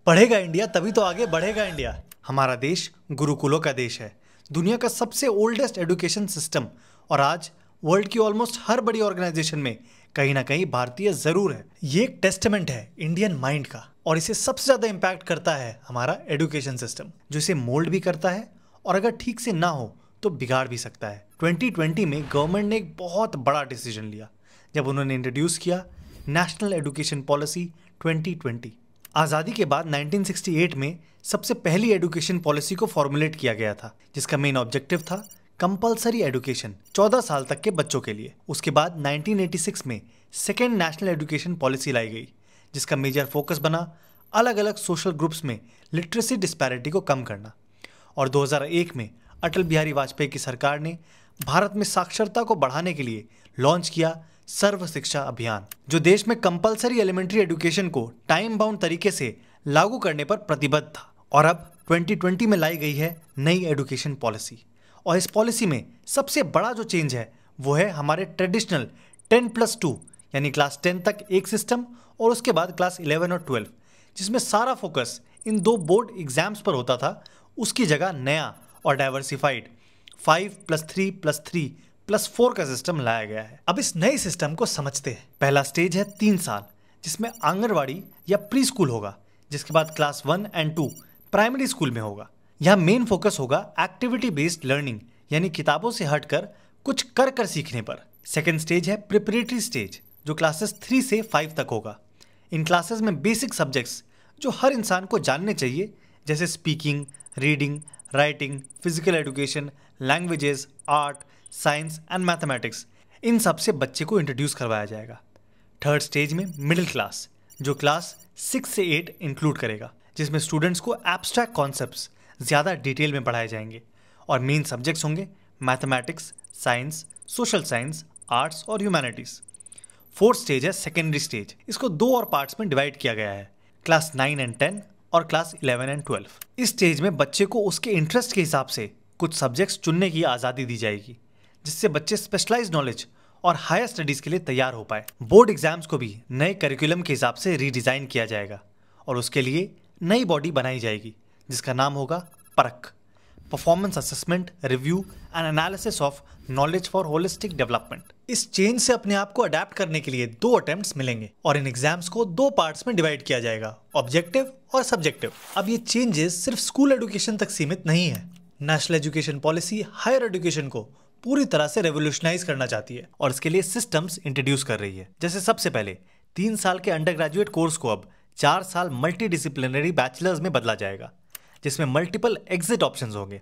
पढ़ेगा इंडिया तभी तो आगे बढ़ेगा इंडिया। हमारा देश गुरुकुलों का देश है, दुनिया का सबसे ओल्डेस्ट एजुकेशन सिस्टम, और आज वर्ल्ड की ऑलमोस्ट हर बड़ी ऑर्गेनाइजेशन में कहीं ना कहीं भारतीय जरूर है। ये एक टेस्टमेंट है इंडियन माइंड का, और इसे सबसे ज्यादा इम्पैक्ट करता है हमारा एजुकेशन सिस्टम, जो इसे मोल्ड भी करता है और अगर ठीक से ना हो तो बिगाड़ भी सकता है। 2020 में गवर्नमेंट ने एक बहुत बड़ा डिसीजन लिया जब उन्होंने इंट्रोड्यूस किया नेशनल एजुकेशन पॉलिसी 2020। आज़ादी के बाद 1968 में सबसे पहली एजुकेशन पॉलिसी को फॉर्मुलेट किया गया था, जिसका मेन ऑब्जेक्टिव था कंपलसरी एजुकेशन 14 साल तक के बच्चों के लिए। उसके बाद 1986 में सेकेंड नेशनल एजुकेशन पॉलिसी लाई गई, जिसका मेजर फोकस बना अलग अलग सोशल ग्रुप्स में लिटरेसी डिस्पैरिटी को कम करना। और 2001 में अटल बिहारी वाजपेयी की सरकार ने भारत में साक्षरता को बढ़ाने के लिए लॉन्च किया सर्व शिक्षा अभियान, जो देश में कंपलसरी एलिमेंट्री एजुकेशन को टाइम बाउंड तरीके से लागू करने पर प्रतिबद्ध था। और अब 2020 में लाई गई है नई एजुकेशन पॉलिसी, और इस पॉलिसी में सबसे बड़ा जो चेंज है वो है हमारे ट्रेडिशनल 10+2 यानी क्लास 10 तक एक सिस्टम और उसके बाद क्लास 11 और 12, जिसमें सारा फोकस इन 2 बोर्ड एग्जाम्स पर होता था, उसकी जगह नया और डाइवर्सिफाइड 5+3+3+4 का सिस्टम लाया गया है। अब इस नए सिस्टम को समझते हैं। पहला स्टेज है 3 साल, जिसमें आंगनवाड़ी या प्री स्कूल होगा, जिसके बाद क्लास 1 और 2 प्राइमरी स्कूल में होगा। यहाँ मेन फोकस होगा एक्टिविटी बेस्ड लर्निंग, यानी किताबों से हटकर कुछ कर कर सीखने पर। सेकेंड स्टेज है प्रिपरेटरी स्टेज, जो क्लासेस 3 से 5 तक होगा। इन क्लासेस में बेसिक सब्जेक्ट्स जो हर इंसान को जानने चाहिए, जैसे speaking, reading, writing, physical education, languages, art, science and mathematics, इन सब से बच्चे को इंट्रोड्यूस करवाया जाएगा। थर्ड स्टेज में मिडिल क्लास, जो क्लास 6 से 8 इंक्लूड करेगा, जिसमें स्टूडेंट्स को एब्स्ट्रैक्ट कॉन्सेप्ट्स ज़्यादा डिटेल में पढ़ाए जाएंगे और मेन सब्जेक्ट्स होंगे mathematics, science, social science, arts और ह्यूमैनिटीज़। फोर्थ स्टेज है सेकेंडरी स्टेज। इसको 2 और पार्ट्स में डिवाइड किया गया है, क्लास 9 और 10 और क्लास 11 और 12। इस स्टेज में बच्चे को उसके इंटरेस्ट के हिसाब से कुछ सब्जेक्ट्स चुनने की आज़ादी दी जाएगी, जिससे बच्चे स्पेशलाइज्ड नॉलेज और हायर स्टडीज़ के लिए तैयार हो पाए। बोर्ड एग्जाम्स को भी नए करिकुलम के हिसाब से रीडिज़ाइन किया जाएगा और उसके लिए नई बॉडी बनाई जाएगी, जिसका नाम होगा परख, performance assessment, review and analysis of knowledge for holistic development. इस चेंज से अपने आप को अडेप्ट करने के लिए 2 अटेम्प्ट्स मिलेंगे और इन एग्जाम्स को 2 पार्ट्स में डिवाइड किया जाएगा, ऑब्जेक्टिव और सब्जेक्टिव। अब ये चेंजेस सिर्फ स्कूल एजुकेशन तक सीमित नहीं है। National education policy higher education को पूरी तरह से रेवोल्यूशनाइज करना चाहती है और इसके लिए सिस्टम्स इंट्रोड्यूस कर रही है। जैसे सबसे पहले 3 साल के अंडर ग्रेजुएट कोर्स को अब 4 साल मल्टी डिसिप्लिनरी बैचलर्स में बदला जाएगा, जिसमें मल्टीपल एग्जिट ऑप्शंस होंगे।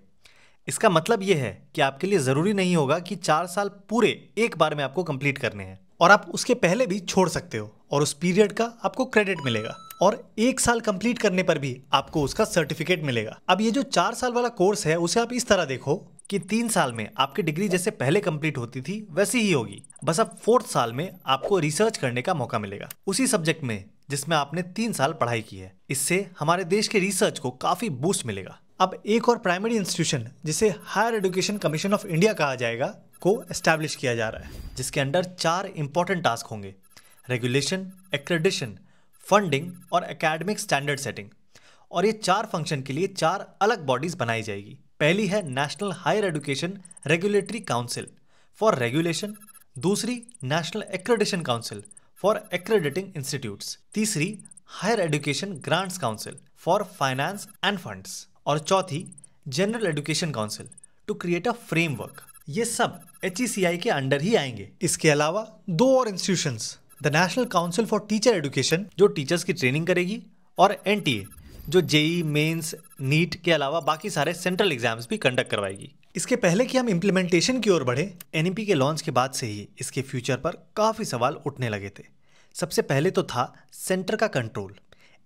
इसका मतलब यह है कि आपके लिए ज़रूरी नहीं होगा कि 4 साल पूरे एक बार में आपको कंप्लीट करने हैं, और आप उसके पहले भी छोड़ सकते हो और उस पीरियड का आपको क्रेडिट मिलेगा, और 1 साल कंप्लीट करने पर भी आपको उसका सर्टिफिकेट मिलेगा। अब ये जो 4 साल वाला कोर्स है, उसे आप इस तरह देखो कि 3 साल में आपकी डिग्री जैसे पहले कंप्लीट होती थी वैसी ही होगी, बस अब 4th साल में आपको रिसर्च करने का मौका मिलेगा उसी सब्जेक्ट में जिसमें आपने 3 साल पढ़ाई की है। इससे हमारे देश के रिसर्च को काफी बूस्ट मिलेगा। अब एक और प्राइमरी इंस्टीट्यूशन, जिसे higher education commission of India कहा जाएगा, को एस्टैब्लिश किया जा रहा है, जिसके अंडर 4 इंपॉर्टेंट टास्क होंगे: रेगुलेशन, एक्रेडिशन, फंडिंग और एकेडमिक स्टैंडर्ड सेटिंग। और ये 4 फंक्शन के लिए 4 अलग बॉडीज बनाई जाएगी। पहली है national higher education regulatory council for regulation, दूसरी national accreditation council for accrediting institutes, तीसरी higher education grants council for finance and funds, और चौथी general education council to create a framework. ये सब HECI के अंडर ही आएंगे। इसके अलावा 2 और institutions, the national council for teacher education, जो टीचर्स की ट्रेनिंग करेगी, और NTA, जो JEE मेंस, नीट के अलावा बाकी सारे सेंट्रल एग्जाम्स भी कंडक्ट करवाएगी। इसके पहले कि हम इम्प्लीमेंटेशन की ओर बढ़े, NEP के लॉन्च के बाद से ही इसके फ्यूचर पर काफ़ी सवाल उठने लगे थे। सबसे पहले तो था सेंटर का कंट्रोल।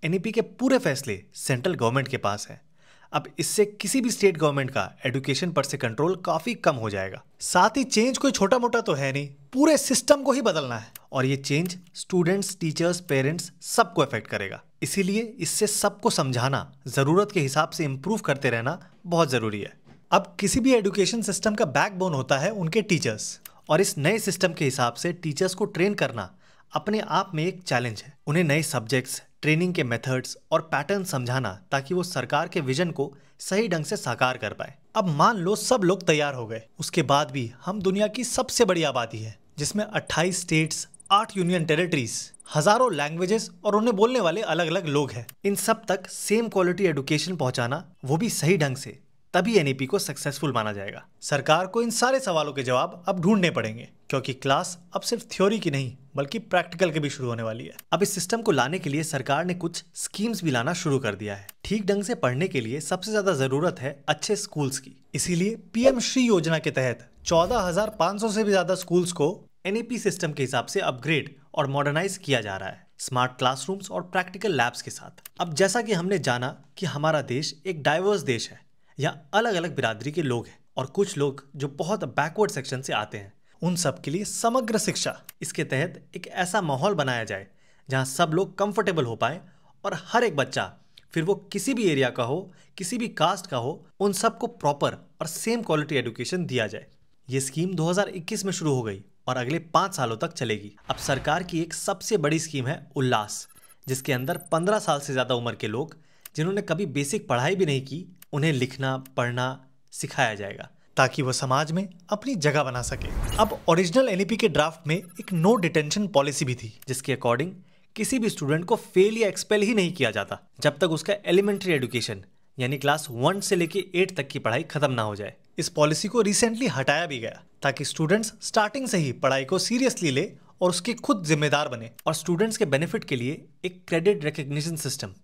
NEP के पूरे फैसले सेंट्रल गवर्नमेंट के पास है। अब इससे किसी भी स्टेट गवर्नमेंट का एजुकेशन पर से कंट्रोल काफ़ी कम हो जाएगा। साथ ही चेंज कोई छोटा मोटा तो है नहीं, पूरे सिस्टम को ही बदलना है, और ये चेंज स्टूडेंट्स, टीचर्स, पेरेंट्स सबको अफेक्ट करेगा। इसीलिए इससे सबको समझाना, ज़रूरत के हिसाब से इम्प्रूव करते रहना बहुत ज़रूरी है। अब किसी भी एजुकेशन सिस्टम का बैकबोन होता है उनके टीचर्स, और इस नए सिस्टम के हिसाब से टीचर्स को ट्रेन करना अपने आप में एक चैलेंज है। उन्हें नए सब्जेक्ट्स, ट्रेनिंग के मेथड्स और पैटर्न समझाना ताकि वो सरकार के विजन को सही ढंग से साकार कर पाए। अब मान लो सब लोग तैयार हो गए, उसके बाद भी हम दुनिया की सबसे बड़ी आबादी है जिसमें 28 स्टेट्स, 8 यूनियन टेरिटरीज, हजारों लैंग्वेजेस और उन्हें बोलने वाले अलग अलग लोग हैं। इन सब तक सेम क्वालिटी एजुकेशन पहुंचाना, वो भी सही ढंग से, तभी एनईपी को सक्सेसफुल माना जाएगा। सरकार को इन सारे सवालों के जवाब अब ढूंढने पड़ेंगे, क्योंकि क्लास अब सिर्फ थ्योरी की नहीं बल्कि प्रैक्टिकल की भी शुरू होने वाली है। अब इस सिस्टम को लाने के लिए सरकार ने कुछ स्कीम्स भी लाना शुरू कर दिया है। ठीक ढंग से पढ़ने के लिए सबसे ज्यादा जरूरत है अच्छे स्कूल्स की। इसीलिए पीएम श्री योजना के तहत 14,500 से भी ज्यादा स्कूल्स को एनईपी सिस्टम के हिसाब से अपग्रेड और मॉडर्नाइज किया जा रहा है, स्मार्ट क्लासरूम्स और प्रैक्टिकल लैब्स के साथ। अब जैसा कि हमने जाना कि हमारा देश एक डाइवर्स देश है, या अलग अलग बिरादरी के लोग हैं, और कुछ लोग जो बहुत बैकवर्ड सेक्शन से आते हैं, उन सब के लिए समग्र शिक्षा, इसके तहत एक ऐसा माहौल बनाया जाए जहां सब लोग कंफर्टेबल हो पाए और हर एक बच्चा, फिर वो किसी भी एरिया का हो, किसी भी कास्ट का हो, उन सबको प्रॉपर और सेम क्वालिटी एजुकेशन दिया जाए। ये स्कीम 2021 में शुरू हो गई और अगले 5 सालों तक चलेगी। अब सरकार की एक सबसे बड़ी स्कीम है उल्लास, जिसके अंदर 15 साल से ज्यादा उम्र के लोग जिन्होंने कभी बेसिक पढ़ाई भी नहीं की, उन्हें लिखना पढ़ना सिखाया जाएगा ताकि वो समाज में अपनी जगह बना सके। अब ओरिजिनल एनईपी के ड्राफ्ट में एक नो डिटेंशन पॉलिसी भी थी, जिसके अकॉर्डिंग किसी भी स्टूडेंट को फेल या एक्सपेल ही नहीं किया जाता जब तक उसका एलिमेंट्री एजुकेशन यानी क्लास 1 से लेके 8 तक की पढ़ाई खत्म ना हो जाए। इस पॉलिसी को रिसेंटली हटाया भी गया ताकि स्टूडेंट्स स्टार्टिंग से ही पढ़ाई को सीरियसली ले और उसके खुद जिम्मेदार बने। और स्टूडेंट्स के बेनिफिट के लिए एक क्रेडिट रिकग्निशन सिस्टम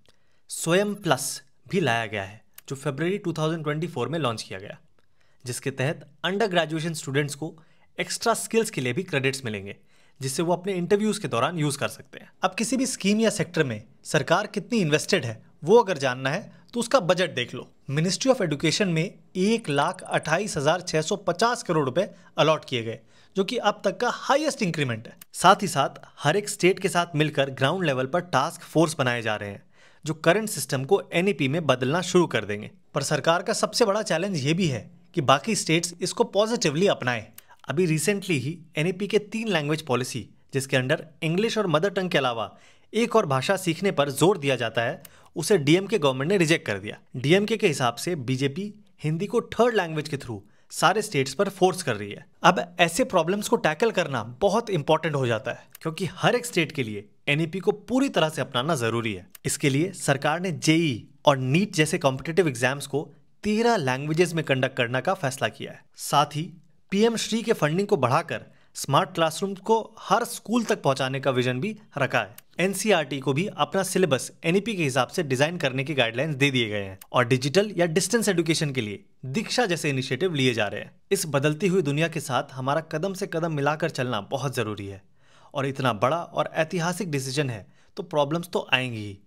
स्वयं प्लस भी लाया गया है, जो फरवरी 2024 में लॉन्च किया गया, जिसके तहत अंडर ग्रेजुएशन स्टूडेंट्स को एक्स्ट्रा स्किल्स के लिए भी क्रेडिट्स मिलेंगे, जिससे वो अपने इंटरव्यूज के दौरान यूज कर सकते हैं। अब किसी भी स्कीम या सेक्टर में सरकार कितनी इन्वेस्टेड है वो अगर जानना है तो उसका बजट देख लो। मिनिस्ट्री ऑफ एजुकेशन में 1,28,650 करोड़ रुपए अलॉट किए गए, जो कि अब तक का हाईएस्ट इंक्रीमेंट है। साथ ही साथ हर एक स्टेट के साथ मिलकर ग्राउंड लेवल पर टास्क फोर्स बनाए जा रहे हैं, जो करंट सिस्टम को एनईपी में बदलना शुरू कर देंगे। पर सरकार का सबसे बड़ा चैलेंज ये भी है कि बाकी स्टेट्स इसको पॉजिटिवली अपनाएं। अभी रिसेंटली ही एनईपी के 3 लैंग्वेज पॉलिसी, जिसके अंडर इंग्लिश और मदर टंग के अलावा एक और भाषा सीखने पर जोर दिया जाता है, उसे डीएमके गवर्नमेंट ने रिजेक्ट कर दिया। डीएमके के हिसाब से बीजेपी हिंदी को 3rd लैंग्वेज के थ्रू सारे स्टेट्स पर फोर्स कर रही है। अब ऐसे प्रॉब्लम्स को टैकल करना बहुत इंपॉर्टेंट हो जाता है, क्योंकि हर एक स्टेट के लिए एनईपी को पूरी तरह से अपनाना जरूरी है। इसके लिए सरकार ने जेईई और नीट जैसे कॉम्पिटिटिव एग्जाम्स को 13 लैंग्वेजेस में कंडक्ट करने का फैसला किया है। साथ ही पीएम श्री के फंडिंग को बढ़ाकर स्मार्ट क्लासरूम को हर स्कूल तक पहुंचाने का विजन भी रखा है। एनसीईआरटी को भी अपना सिलेबस एनईपी के हिसाब से डिजाइन करने के गाइडलाइंस दे दिए गए हैं, और डिजिटल या डिस्टेंस एजुकेशन के लिए दीक्षा जैसे इनिशिएटिव लिए जा रहे हैं। इस बदलती हुई दुनिया के साथ हमारा कदम से कदम मिलाकर चलना बहुत जरूरी है, और इतना बड़ा और ऐतिहासिक डिसीजन है तो प्रॉब्लम्स तो आएंगी ही।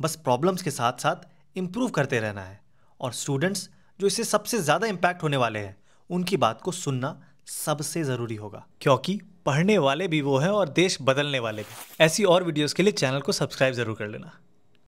बस प्रॉब्लम्स के साथ साथ इम्प्रूव करते रहना है, और स्टूडेंट्स जो इससे सबसे ज्यादा इम्पैक्ट होने वाले हैं उनकी बात को सुनना सबसे जरूरी होगा, क्योंकि पढ़ने वाले भी वो हैं और देश बदलने वाले भी। ऐसी और वीडियोस के लिए चैनल को सब्सक्राइब जरूर कर लेना।